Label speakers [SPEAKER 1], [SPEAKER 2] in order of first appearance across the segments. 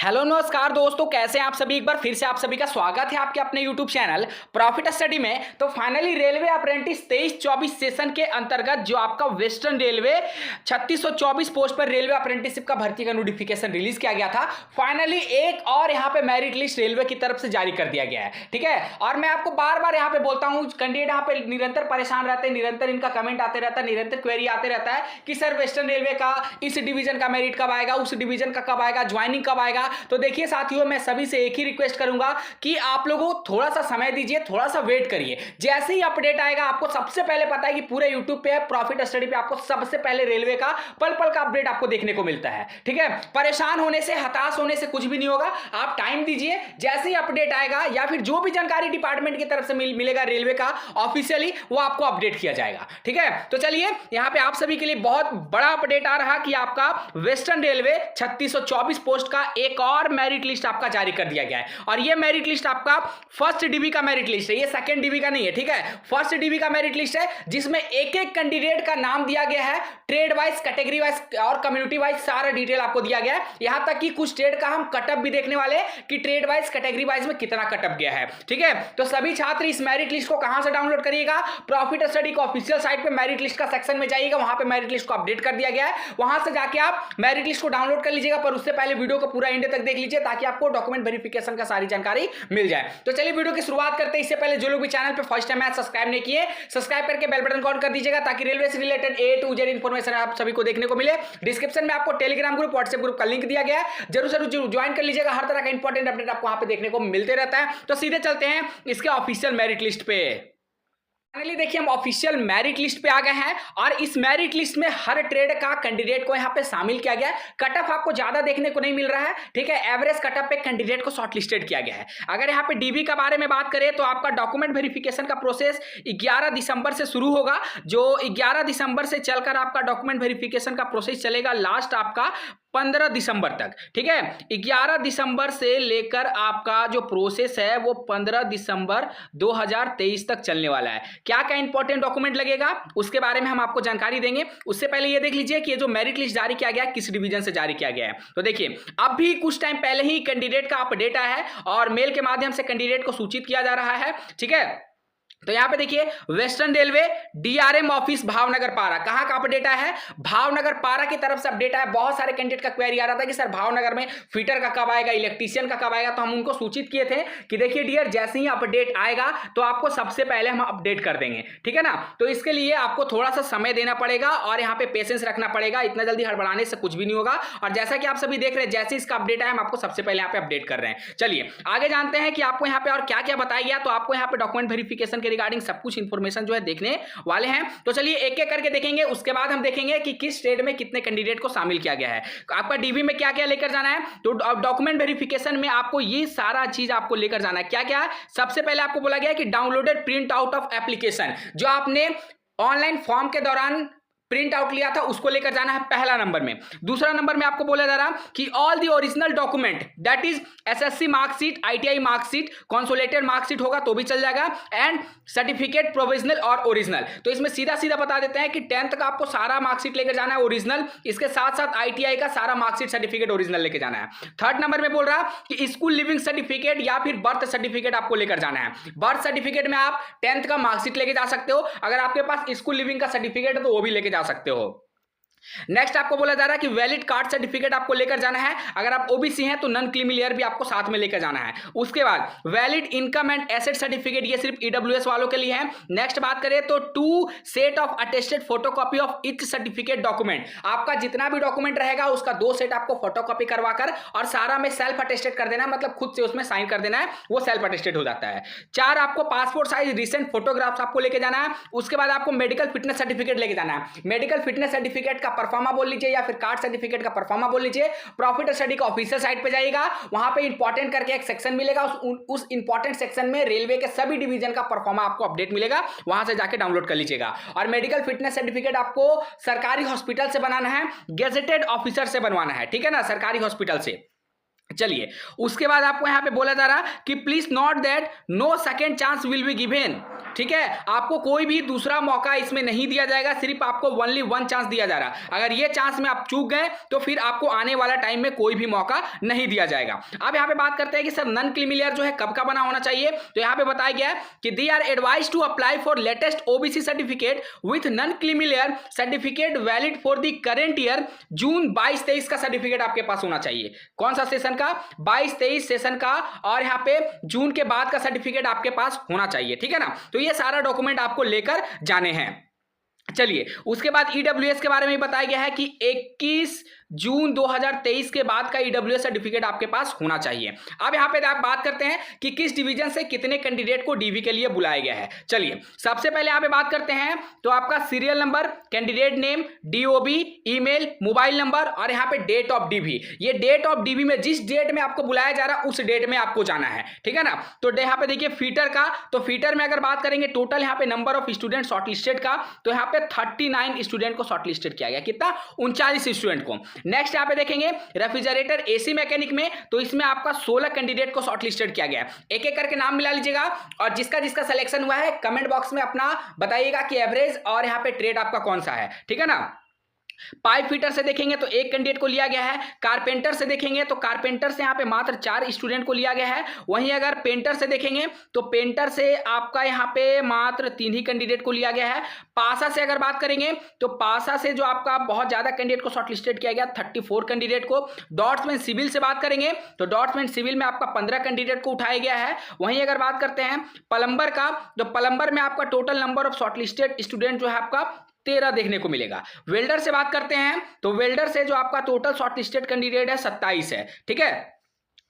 [SPEAKER 1] Hello नमस्कार दोस्तों, कैसे हैं आप सभी। एक बार फिर से आप सभी का स्वागत है आपके अपने यूट्यूब चैनल प्रॉफिट स्टडी में। तो फाइनली रेलवे अप्रेंटिस 23-24 सेशन के अंतर्गत जो आपका वेस्टर्न रेलवे 3624 पोस्ट पर रेलवे अप्रेंटिसशिप का भर्ती का नोटिफिकेशन रिलीज किया गया था। फाइनली एक और यहाँ पे मेरिट लिस्ट रेलवे की तरफ से जारी कर दिया गया है, ठीक है। और मैं आपको बार बार यहाँ पे बोलता हूँ, कैंडिडेट यहाँ पे निरंतर परेशान रहते हैं, निरंतर इनका कमेंट आते रहता है, निरंतर क्वेरी आते रहता है कि सर वेस्टर्न रेलवे का इस डिवीजन का मेरिट कब आएगा, उस डिवीजन का कब आएगा, ज्वाइनिंग कब आएगा। तो देखिए साथियों, मैं सभी से एक ही रिक्वेस्ट करूंगा कि आप लोगों थोड़ा सा समय दीजिए, थोड़ा सा वेट करिए। जैसे ही अपडेट आएगा आपको सबसे पहले पता है कि पूरे यूट्यूब पे प्रॉफिट स्टडी पे आपको सबसे पहले रेलवे का पल पल का अपडेट आपको देखने को मिलता है, ठीक है। परेशान होने से, हताश होने से कुछ भी नहीं होगा। आप टाइम दीजिए, जैसे ही अपडेट आएगा या फिर जो भी जानकारी डिपार्टमेंट की तरफ से मिलेगा रेलवे का ऑफिशियली, वो आपको अपडेट किया जाएगा, ठीक है। तो चलिए, यहां पे आप सभी के लिए बहुत बड़ा अपडेट आ रहा कि आपका वेस्टर्न रेलवे 3624 पोस्ट का एक और मेरिट लिस्ट आपका जारी कर दिया गया है। और ये मेरिट लिस्ट आपका फर्स्ट डीबी का मेरिट लिस्ट है, ये सेकंड डीबी का नहीं है, ठीक है। फर्स्ट डीबी का मेरिट लिस्ट है जिसमें एक एक कैंडिडेट का नाम दिया गया है, ट्रेड वाइज, कैटेगरी वाइज और कम्युनिटी वाइज सारा डिटेल आपको दिया गया है। यहां तक कि कुछ ट्रेड का हम कटअप भी देखने वाले हैं कि ट्रेड वाइज, कैटेगरी वाइज में कितना कटअप गया है, ठीक है। तो सभी छात्र इस मेरिट लिस्ट को कहां से डाउनलोड करिएगा, प्रॉफिट स्टडी का ऑफिशियल साइट पे मेरिट लिस्ट का सेक्शन में जाइएगा, वहां पे मेरिट लिस्ट को अपडेट कर दिया गया है। वहां से जाके आप मेरिट लिस्ट को डाउनलोड कर लीजिएगा, पर उससे पहले वीडियो को पूरा एंड तक देख लीजिए ताकि आपको डॉक्यूमेंट वेरिफिकेशन का सारी जानकारी मिल जाए। तो चलिए वीडियो की शुरुआत करते हैं। इससे पहले जो लोग भी चैनल पे फर्स्ट टाइम है सब्सक्राइब नहीं किए, सब्सक्राइब करके बेल बटन को ऑन कर दीजिएगा ताकि रेलवे से related A to Z information आप सभी को देखने को मिले। डिस्क्रिप्शन में आपको टेलीग्राम ग्रुप, व्हाट्सएप ग्रुप का लिंक दिया गया है, जरूर ज्वाइन कर लीजिएगा। हर तरह का इंपॉर्टेंट अपडेट आपको वहां पे देखने को मिलते रहता है। तो सीधे चलते हैं इसके ऑफिशियल मेरिट लिस्ट पे। फाइनली देखिए, हम ऑफिशियल मेरिट लिस्ट पे आ गए हैं और इस मेरिट लिस्ट में हर ट्रेड का कैंडिडेट को यहां पे शामिल किया गया है। कटअप आपको ज्यादा देखने को नहीं मिल रहा है, ठीक है। एवरेज कटअप पे कैंडिडेट को शॉर्टलिस्टेड किया गया है। अगर यहां पे डीबी का बारे में बात करें तो आपका डॉक्यूमेंट वेरिफिकेशन का प्रोसेस 11 दिसंबर से शुरू होगा, जो 11 दिसंबर से चलकर आपका डॉक्यूमेंट वेरिफिकेशन का प्रोसेस चलेगा लास्ट आपका 15 दिसंबर तक, ठीक है। 11 दिसंबर से लेकर आपका जो प्रोसेस है वो 15 दिसंबर 2023 तक चलने वाला है। क्या क्या इंपॉर्टेंट डॉक्यूमेंट लगेगा उसके बारे में हम आपको जानकारी देंगे। उससे पहले ये देख लीजिए कि ये जो मेरिट लिस्ट जारी किया गया है किस डिवीजन से जारी किया गया है। तो देखिए, अभी कुछ टाइम पहले ही कैंडिडेट का अपडेट आया है और मेल के माध्यम से कैंडिडेट को सूचित किया जा रहा है, ठीक है। तो यहां पे देखिए, western railway DRM office Bhavnagar पारा, कहां का अपडेट आया है, भावनगर पारा की तरफ से अपडेट आया। बहुत सारे कैंडिडेट का क्वेरी आ रहा था कि सर भावनगर में फिटर का कब आएगा, इलेक्ट्रीशियन का कब आएगा। तो हम उनको सूचित किए थे कि देखिए डियर, जैसे ही अपडेट आएगा तो आपको सबसे पहले हम अपडेट कर देंगे, ठीक है ना। तो इसके लिए आपको थोड़ा सा समय देना पड़ेगा और यहाँ पे पेशेंस रखना पड़ेगा, इतना जल्दी हड़बड़ाने से कुछ भी नहीं होगा। और जैसा कि आप सभी देख रहे हैं, जैसे इसका अपडेट आया हम आपको सबसे पहले यहाँ पे अपडेट कर रहे हैं। चलिए आगे जानते हैं कि आपको यहाँ पे और क्या क्या बताया गया। तो आपको यहाँ पे डॉक्यूमेंट वेरिफिकेशन के रिगार्डिंग सब कुछ इंफॉर्मेशन जो है देखने वाले हैं। तो चलिए एक एक करके देखेंगे, उसके बाद हम देखेंगे कि किस ट्रेड में कितने कैंडिडेट को शामिल किया गया है, आपका डीबी में क्या क्या लेकर जाना है। तो डॉक्यूमेंट वेरिफिकेशन में आपको ये सारा चीज आपको लेकर जाना है। क्या क्या? सबसे पहले आपको बोला गया है कि downloaded print out of application, जो आपने ऑनलाइन फॉर्म के दौरान प्रिंट आउट लिया था उसको लेकर जाना है पहला नंबर में। दूसरा नंबर में आपको बोला जा रहा कि all the original document, that is SSC marksheet, ITI marksheet, consolidated marksheet होगा तो भी चल जाएगा, एंड सर्टिफिकेट प्रोविजनल और ओरिजिनल। तो इसमें सीधा सीधा बता देते हैं कि 10th का आपको सारा मार्कशीट लेकर जाना है ओरिजिनल, इसके साथ साथ आईटीआई का सारा मार्कशीट सर्टिफिकेट ओरिजिनल लेकर जाना है। थर्ड नंबर में बोल रहा कि स्कूल लिविंग सर्टिफिकेट या फिर बर्थ सर्टिफिकेट आपको लेकर जाना है। बर्थ सर्टिफिकेट में आप 10th का मार्कशीट लेके जा सकते हो, अगर आपके पास स्कूल लिविंग का सर्टिफिकेट है तो वो भी लेके जा सकते हो। नेक्स्ट आपको बोला जा रहा है कि वैलिड कार्ड सर्टिफिकेट आपको लेकर जाना है, अगर आप ओबीसी हैं तो नॉन क्रीमी लेयर भी आपको साथ में लेकर जाना है। उसके बाद valid income and asset certificate, ये सिर्फ ईडब्ल्यूएस वालों के लिए है। नेक्स्ट बात करें तो 2 set of attested photocopy of each certificate document, आपका जितना भी डॉक्यूमेंट रहेगा उसका 2 सेट आपको फोटोकॉपी करवाकर और सारा में सेल्फ अटेस्टेड कर देना है, मतलब खुद से उसमें साइन कर देना है, वो सेल्फ अटेस्टेड हो जाता है। 4 आपको पासपोर्ट साइज रिसेंट फोटोग्राफ्स आपको लेके जाना है। उसके बाद आपको मेडिकल फिटनेस सर्टिफिकेट लेके जाना है। मेडिकल फिटनेस सर्टिफिकेट का परफॉर्मा बोल लीजिए या फिर कार्ड सर्टिफिकेट का परफॉर्मा बोल लीजिए। प्रॉफिट स्टडी का ऑफिशियल साइट पे जाइएगा, वहां पे इंपॉर्टेंट करके एक सेक्शन मिलेगा, उस इंपॉर्टेंट सेक्शन में रेलवे के सभी डिवीजन का परफॉर्मा आपको अपडेट मिलेगा, वहां से जाके डाउनलोड कर लीजिएगा। और मेडिकल फिटनेस सर्टिफिकेट आपको सरकारी हॉस्पिटल से बनाना है, गेजेटेड ऑफिसर से बनवाना है, ठीक है ना, सरकारी हॉस्पिटल से। चलिए, उसके बाद आपको यहां पे बोला जा रहा कि please note that no second chance will be given. ठीक है, आपको कोई भी दूसरा मौका इसमें नहीं दिया जाएगा, सिर्फ आपको ओनली वन चांस दिया जा रहा। अगर ये चांस में आप चूक गए तो फिर आपको आने वाला टाइम में कोई भी मौका नहीं दिया जाएगा। अब यहां पे बात करते हैं कि सर नॉन क्रीमी लेयर जो है कब का बना होना चाहिए। तो यहां पे बताया गया है कि they are advised to apply for latest OBC certificate with non creamy layer certificate valid for the current year. June 22-23 का सर्टिफिकेट आपके पास होना चाहिए। कौन सा सेशन का? 22-23 सेशन का, और यहां पे जून के बाद का सर्टिफिकेट आपके पास होना चाहिए। ठीक है ना, तो ये सारा डॉक्यूमेंट आपको लेकर जाने हैं। चलिए, उसके बाद ईडब्ल्यूएस के बारे में बताया गया है कि 21 जून 2023 के बाद का ईडब्ल्यूएस सर्टिफिकेट आपके पास होना चाहिए। अब यहां पे आप बात करते हैं कि किस डिवीजन से कितने कैंडिडेट को डीवी के लिए बुलाया गया है। चलिए, सबसे पहले यहां पे बात करते हैं तो आपका serial number, candidate name, DOB, email, mobile number और यहां पे डेट ऑफ डीवी। ये डेट ऑफ डीवी में जिस डेट में आपको बुलाया जा रहा है उस डेट में आपको जाना है। ठीक है ना, तो यहां पे देखिए फीटर का, तो फीटर में अगर बात करेंगे टोटल यहां पे नंबर ऑफ स्टूडेंट शॉर्टलिस्टेड का, तो यहां पे 39 स्टूडेंट को शॉर्टलिस्टेड किया गया। कितना? 39 स्टूडेंट को। नेक्स्ट यहां पे देखेंगे रेफ्रिजरेटर एसी मैकेनिक में, तो इसमें आपका 16 कैंडिडेट को शॉर्टलिस्टेड किया गया। एक एक करके नाम मिला लीजिएगा और जिसका जिसका सिलेक्शन हुआ है कमेंट बॉक्स में अपना बताइएगा कि एवरेज और यहां पे ट्रेड आपका कौन सा है। ठीक है ना। पाइप फिटर से देखेंगे तो एक कैंडिडेट को लिया गया है। कारपेंटर से देखेंगे तो कारपेंटर से यहां पे मात्र 4 स्टूडेंट को लिया गया है। वहीं अगर पेंटर से देखेंगे तो पेंटर से आपका यहां पे मात्र 3 ही कैंडिडेट को लिया गया है। पासा से अगर बात करेंगे तो पासा से जो आपका बहुत ज्यादा कैंडिडेट को शॉर्टलिस्टेड किया गया, 34 कैंडिडेट को। डॉट्समैन सिविल से बात करेंगे तो डॉट्समैन सिविल में आपका 15 कैंडिडेट को उठाया गया है। वहीं अगर बात करते हैं प्लम्बर का, तो प्लम्बर में आपका total number of shortlisted student जो है आपका 13 देखने को मिलेगा। वेल्डर से बात करते हैं तो वेल्डर से जो आपका टोटल शॉर्टलिस्टेड कैंडिडेट है 27 है। ठीक है,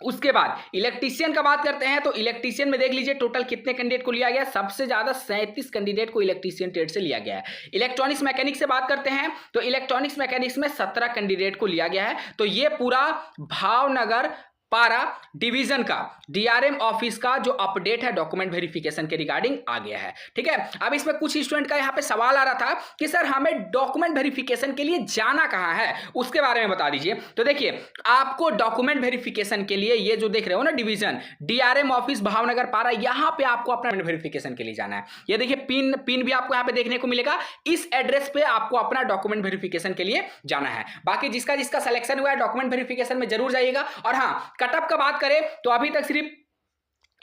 [SPEAKER 1] उसके बाद इलेक्ट्रीशियन का बात करते हैं तो इलेक्ट्रीशियन में देख लीजिए टोटल कितने कैंडिडेट को लिया गया। सबसे ज्यादा 37 कैंडिडेट को इलेक्ट्रीशियन ट्रेड से लिया गया है। इलेक्ट्रॉनिक्स मैकेनिक्स से बात करते हैं तो इलेक्ट्रॉनिक्स मैकेनिक्स में 17 कैंडिडेट को लिया गया है। तो ये पूरा भावनगर पारा डिवीजन का डीआरएम ऑफिस का जो अपडेट है डॉक्यूमेंट वेरिफिकेशन के रिगार्डिंग आ गया है। ठीक है, अब इसमें कुछ स्टूडेंट का यहां पे सवाल आ रहा था कि सर हमें डॉक्यूमेंट वेरिफिकेशन के लिए जाना कहां है, उसके बारे में बता दीजिए। तो देखिए, आपको डॉक्यूमेंट वेरिफिकेशन के लिए ये जो देख रहे हो ना डिवीजन डीआरएम ऑफिस भावनगर पारा, यहां पे आपको अपना वेरिफिकेशन के लिए जाना है। ये देखिए पिन भी आपको यहां पे देखने को मिलेगा। इस एड्रेस पे आपको अपना डॉक्यूमेंट वेरिफिकेशन के लिए जाना है। बाकी जिसका जिसका सिलेक्शन हुआ है डॉक्यूमेंट वेरिफिकेशन में जरूर जाइएगा। और हाँ, कटअप का बात करें तो अभी तक सिर्फ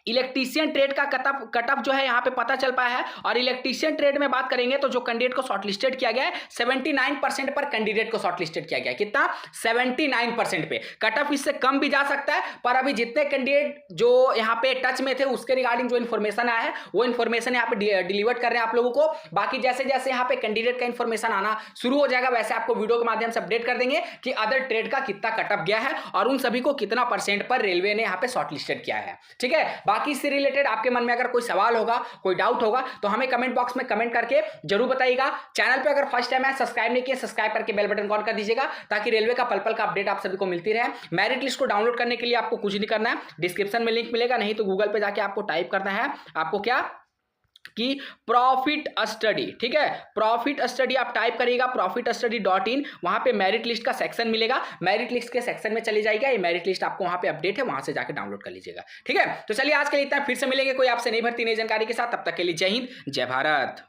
[SPEAKER 1] इलेक्ट्रीशियन ट्रेड का कटअप जो है यहां पे पता चल पाया है। और इलेक्ट्रीशियन ट्रेड में बात करेंगे तो जो कैंडिडेट को शॉर्टलिस्टेड किया गया है 79% पर कैंडिडेट को शॉर्टलिस्टेड किया गया है। कितना? 79% पे। कटअप इससे कम भी जा सकता है, पर अभी जितने कैंडिडेट जो यहां पे टच में थे उसके रिगार्डिंग जो इन्फॉर्मेशन आया है वो इन्फॉर्मेशन यहां पे डिलीवर कर रहे हैं आप लोगों को। बाकी जैसे जैसे यहां पे कैंडिडेट का इन्फॉर्मेशन आना शुरू हो जाएगा वैसे आपको वीडियो के माध्यम से अपडेट कर देंगे कि अदर ट्रेड का कितना कटअप गया है और उन सभी को कितना % पर रेलवे ने यहां पे शॉर्टलिस्टेड किया है। ठीक है, बाकी इससे रिलेटेड आपके मन में अगर कोई सवाल होगा, कोई डाउट होगा तो हमें कमेंट बॉक्स में कमेंट करके जरूर बताइएगा। चैनल पे अगर फर्स्ट टाइम है सब्सक्राइब नहीं किया, सब्सक्राइब करके बेल बटन ऑन कर दीजिएगा ताकि रेलवे का पल पल का अपडेट आप सभी को मिलती रहे। मेरिट लिस्ट को डाउनलोड करने के लिए आपको कुछ नहीं करना है, डिस्क्रिप्शन में लिंक मिलेगा, नहीं तो गूगल पे जाके आपको टाइप करना है आपको क्या कि प्रॉफिट स्टडी। ठीक है, प्रॉफिट स्टडी आप टाइप करिएगा profitstudy.in, वहां पे मेरिट लिस्ट का सेक्शन मिलेगा। मेरिट लिस्ट के सेक्शन में चली जाएगा, ये मेरिट लिस्ट आपको वहां पे अपडेट है, वहां से जाकर डाउनलोड कर लीजिएगा। ठीक है, तो चलिए आज के लिए इतना, फिर से मिलेंगे कोई आपसे नई भर्ती नई जानकारी के साथ। तब तक के लिए जय हिंद, जय भारत।